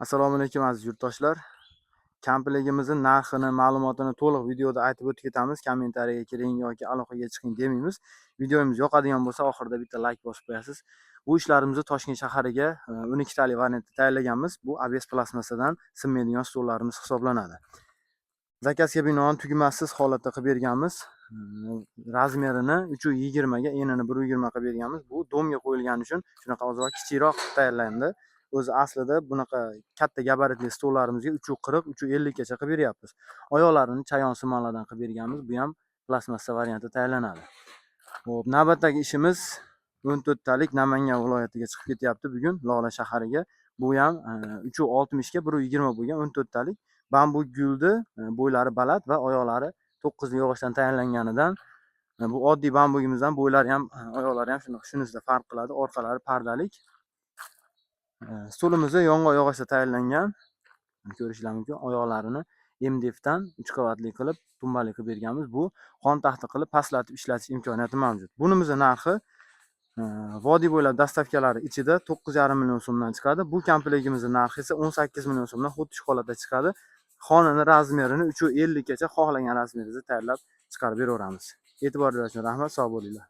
Assalomu alaykum aziz yurtdoshlar. Kampligimizning narxini, ma'lumotini to'liq videoda aytib o'tib ketamiz. Kommentariyaga kiring yoki aloqaga chiqing demaymiz. Videomiz yoqadigan bo'lsa, oxirida bitta like bosib qo'yasiz. Bu ishlarimizni Toshkent shahariga 12 talik variantda tayyorlaganmiz. Bu ABS plastmassadan sinmaydigan stollarimiz hisoblanadi. Zakazga binoan tugmasiz holatda qilib berganmiz. Razmerini 320 ga, enini 120 qilib berganmiz. Bu domga qo'yilgani uchun shunaqa ozroq kichikroq tayyorlandi. O'zi aslida bunaqa katta gabaritli stollarimizga 340, 350 gacha qilib beryapmiz. Oyoqlarini chayon simonlardan qilib berganmiz. Bu ham plastmassa variantda tayyorlanadi. Xo'p, navbatdagi ishimiz 14 talik Namangan viloyatiga chiqib ketyapti bugun Lola shahariga. Bu ham 360 ga 120 bo'lgan 14 talik bambu guldi, bo'ylari baland va oyoqlari 9 yog'ochdan tayyorlanganidan bu oddiy bambugimizdan bo'ylari ham, oyoqlari ham shunisi farq qiladi. Orqalari pardalik. Stolimiz yong'oq yog'ochda tayyorlangan. Ko'rishingiz mumkin. Oyoqlarini MDF dan 3 qavatli qilib, tumbali qilib berganmiz. Bu xon taxti qilib pastlatib ishlatish imkoniyati mavjud. Bunimizning narxi vodiy bo'ylab dastavkalari ichida 9,5 million so'mdan chiqadi. Bu komplegtimizning narxi esa 18 million so'mdan xuddi shu holatda chiqadi. Xonani razmerini 350 gacha xohlagan razmeringizni tayyorlab chiqarib beraveramiz. E'tiboringiz uchun rahmat, sog' bo'linglar.